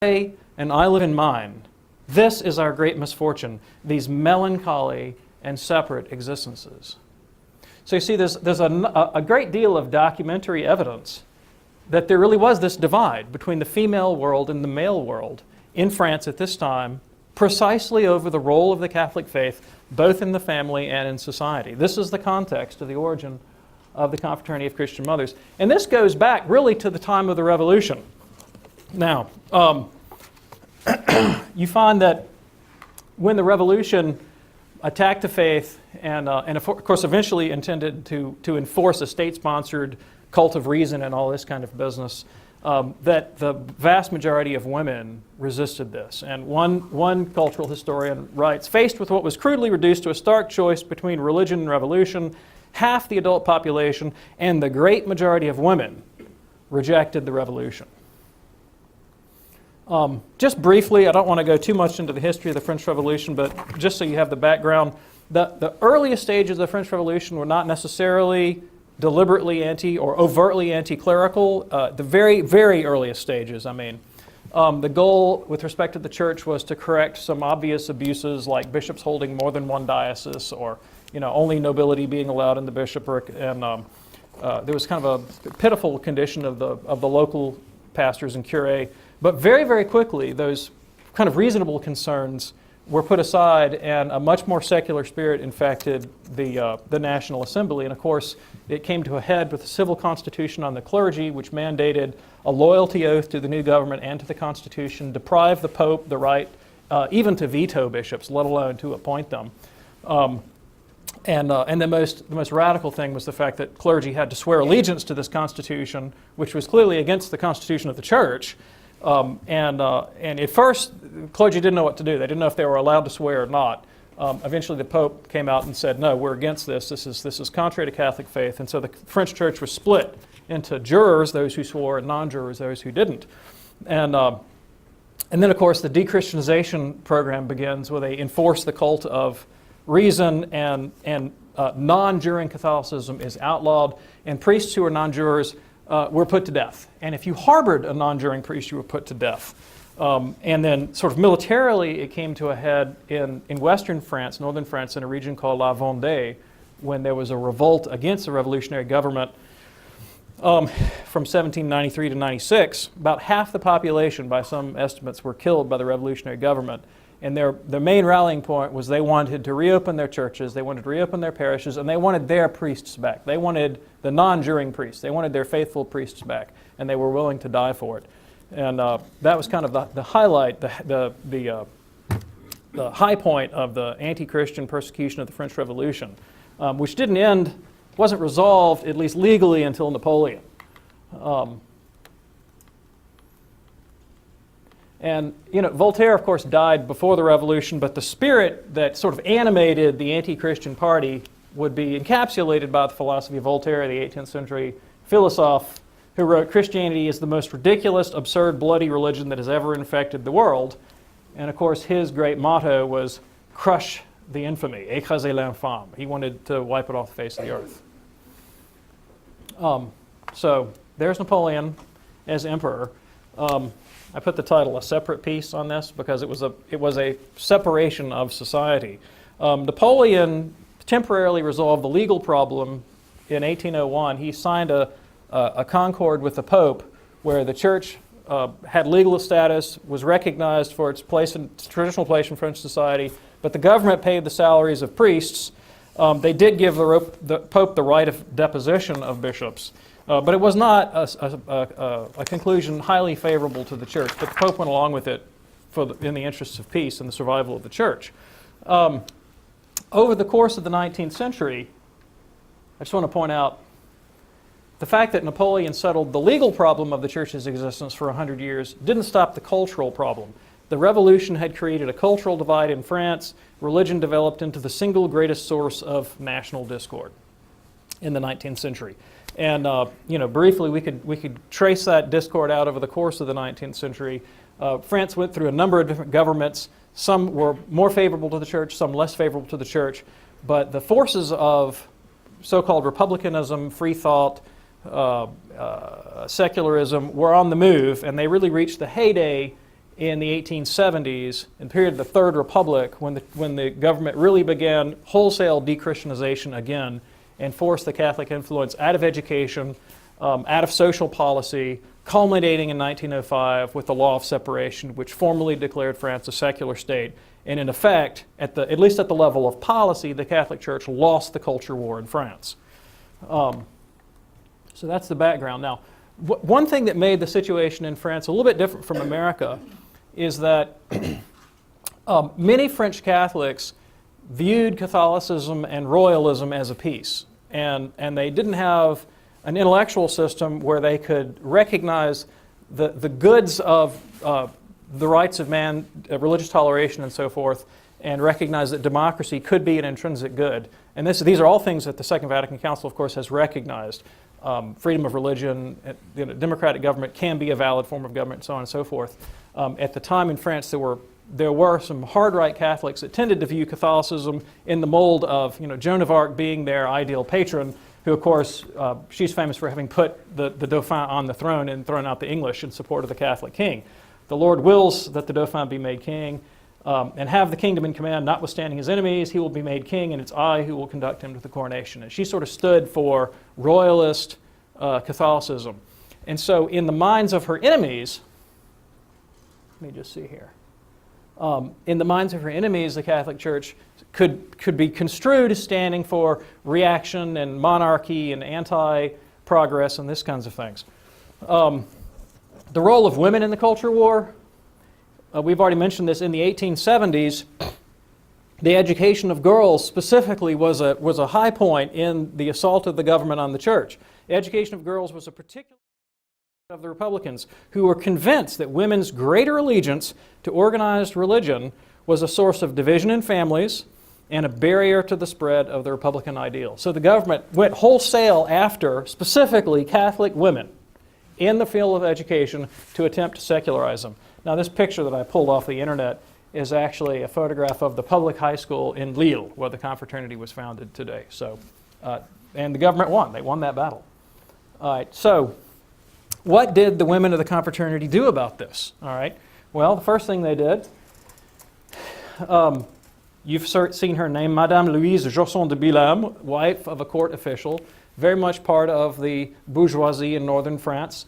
and I live in mine. This is our great misfortune, these melancholy and separate existences. So you see, there's a great deal of documentary evidence that there really was this divide between the female world and the male world in France at this time, precisely over the role of the Catholic faith, both in the family and in society. This is the context of the origin of the Confraternity of Christian Mothers. And this goes back really to the time of the Revolution. Now, you find that when the Revolution attacked the faith and of course eventually intended to enforce a state-sponsored cult of reason and all this kind of business, that the vast majority of women resisted this. And one cultural historian writes, faced with what was crudely reduced to a stark choice between religion and revolution, half the adult population and the great majority of women rejected the revolution. Just briefly, I don't want to go too much into the history of the French Revolution, but just so you have the background, the earliest stages of the French Revolution were not necessarily deliberately anti or overtly anti-clerical. The very, very earliest stages, I mean. The goal with respect to the church was to correct some obvious abuses like bishops holding more than one diocese, or only nobility being allowed in the bishopric, and there was kind of a pitiful condition of the local pastors and cure. But very, very quickly, those kind of reasonable concerns were put aside, and a much more secular spirit infected the National Assembly. And of course, it came to a head with the civil constitution on the clergy, which mandated a loyalty oath to the new government and to the Constitution, deprived the Pope the right even to veto bishops, let alone to appoint them. And the most radical thing was the fact that clergy had to swear allegiance to this Constitution, which was clearly against the Constitution of the Church. And at first, clergy didn't know what to do. They didn't know if they were allowed to swear or not. Eventually, the Pope came out and said, "No, we're against this. This is contrary to Catholic faith." And so the French Church was split into jurors, those who swore, and non-jurors, those who didn't. And then, of course, the de-Christianization program begins, where they enforce the cult of reason, and non-juring Catholicism is outlawed, and priests who are non-jurors were put to death. And if you harbored a non-juring priest, you were put to death. And then sort of militarily, it came to a head in western France, northern France, in a region called La Vendée, when there was a revolt against the revolutionary government from 1793 to 96. About half the population, by some estimates, were killed by the revolutionary government. And their main rallying point was they wanted to reopen their churches, they wanted to reopen their parishes, and they wanted their priests back. They wanted the non-juring priests. They wanted their faithful priests back, and they were willing to die for it. And that was kind of the highlight, the high point of the anti-Christian persecution of the French Revolution, which didn't end, wasn't resolved, at least legally, until Napoleon. And Voltaire, of course, died before the Revolution, but the spirit that sort of animated the anti-Christian party would be encapsulated by the philosophy of Voltaire, the 18th century philosopher, who wrote, "Christianity is the most ridiculous, absurd, bloody religion that has ever infected the world." And of course, his great motto was, "Crush the infamy, écraser l'infâme." He wanted to wipe it off the face of the earth. So there's Napoleon as emperor. I put the title "A Separate Peace" on this because it was a separation of society. Napoleon temporarily resolved the legal problem in 1801. He signed a concord with the Pope, where the Church had legal status, was recognized for its traditional place in French society, but the government paid the salaries of priests. They did give the Pope the right of deposition of bishops. But it was not a conclusion highly favorable to the Church, but the Pope went along with it in the interests of peace and the survival of the Church. Over the course of the 19th century, I just want to point out the fact that Napoleon settled the legal problem of the Church's existence for 100 years didn't stop the cultural problem. The Revolution had created a cultural divide in France. Religion developed into the single greatest source of national discord in the 19th century. And briefly, we could trace that discord out over the course of the 19th century. France went through a number of different governments. Some were more favorable to the Church, some less favorable to the Church. But the forces of so-called republicanism, free thought, secularism were on the move, and they really reached the heyday in the 1870s, in the period of the Third Republic, when the government really began wholesale de-Christianization again and forced the Catholic influence out of education, out of social policy, culminating in 1905 with the Law of Separation, which formally declared France a secular state. And in effect, at least at the level of policy, the Catholic Church lost the culture war in France. So that's the background. Now, one thing that made the situation in France a little bit different from America is that many French Catholics viewed Catholicism and royalism as a piece. And they didn't have an intellectual system where they could recognize the goods of the rights of man, religious toleration and so forth, and recognize that democracy could be an intrinsic good. And these are all things that the Second Vatican Council, of course, has recognized. Freedom of religion, democratic government can be a valid form of government, and so on and so forth. At the time in France, there were some hard-right Catholics that tended to view Catholicism in the mold of Joan of Arc being their ideal patron, who, of course, she's famous for having put the Dauphin on the throne and thrown out the English in support of the Catholic king. The Lord wills that the Dauphin be made king and have the kingdom in command, notwithstanding his enemies. He will be made king, and it's I who will conduct him to the coronation. And she sort of stood for royalist Catholicism. And so in the minds of her enemies, let me just see here. In the minds of her enemies, the Catholic Church could be construed as standing for reaction and monarchy and anti-progress and this kinds of things. The role of women in the culture war, we've already mentioned this. In the 1870s, the education of girls specifically was a high point in the assault of the government on the church. The education of girls was a particular of the Republicans, who were convinced that women's greater allegiance to organized religion was a source of division in families and a barrier to the spread of the Republican ideal. So the government went wholesale after specifically Catholic women in the field of education to attempt to secularize them. Now, this picture that I pulled off the internet is actually a photograph of the public high school in Lille, where the Confraternity was founded today. So, and the government won. They won that battle. All right, so what did the women of the Confraternity do about this? All right, well, the first thing they did, you've seen her name, Madame Louise Josson de Billam, wife of a court official, very much part of the bourgeoisie in northern France,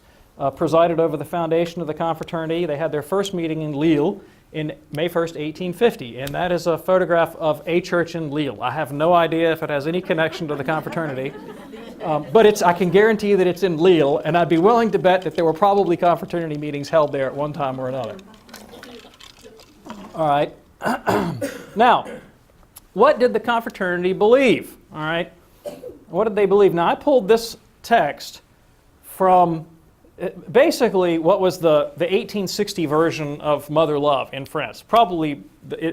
presided over the foundation of the Confraternity. They had their first meeting in Lille in May 1st, 1850, and that is a photograph of a church in Lille. I have no idea if it has any connection to the Confraternity, but I can guarantee you that it's in Lille, and I'd be willing to bet that there were probably Confraternity meetings held there at one time or another. All right. Now, what did the Confraternity believe? All right. What did they believe? Now, I pulled this text from basically what was the 1860 version of Mother Love in France. Probably,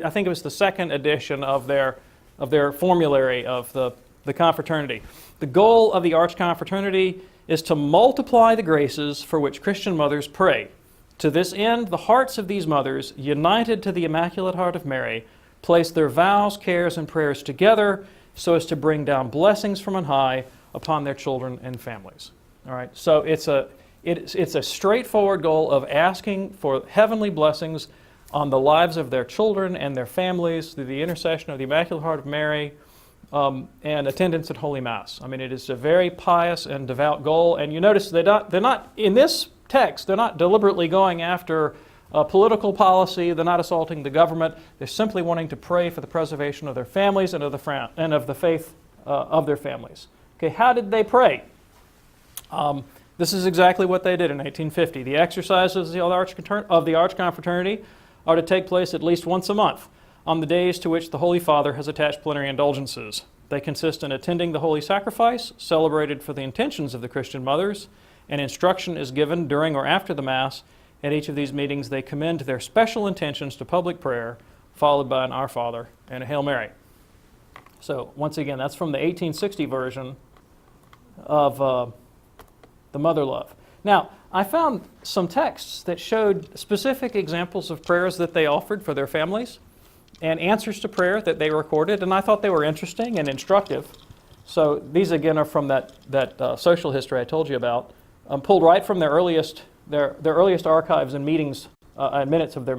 I think it was the second edition of their formulary of the Confraternity. The goal of the Arch Confraternity is to multiply the graces for which Christian mothers pray. To this end, the hearts of these mothers, united to the Immaculate Heart of Mary, place their vows, cares, and prayers together so as to bring down blessings from on high upon their children and families. All right, so it's a straightforward goal of asking for heavenly blessings on the lives of their children and their families through the intercession of the Immaculate Heart of Mary and attendance at Holy Mass. I mean, it is a very pious and devout goal, and you notice they're not in this text, they're not deliberately going after political policy, they're not assaulting the government, they're simply wanting to pray for the preservation of their families and of the faith of their families. Okay, how did they pray? This is exactly what they did in 1850. The exercises of the Arch Confraternity are to take place at least once a month on the days to which the Holy Father has attached plenary indulgences. They consist in attending the Holy Sacrifice, celebrated for the intentions of the Christian mothers, and instruction is given during or after the Mass. At each of these meetings, they commend their special intentions to public prayer, followed by an Our Father and a Hail Mary. So, once again, that's from the 1860 version of the Mother Love. Now, I found some texts that showed specific examples of prayers that they offered for their families and answers to prayer that they recorded, and I thought they were interesting and instructive. So these, again, are from that social history I told you about, pulled right from their earliest archives and meetings minutes of their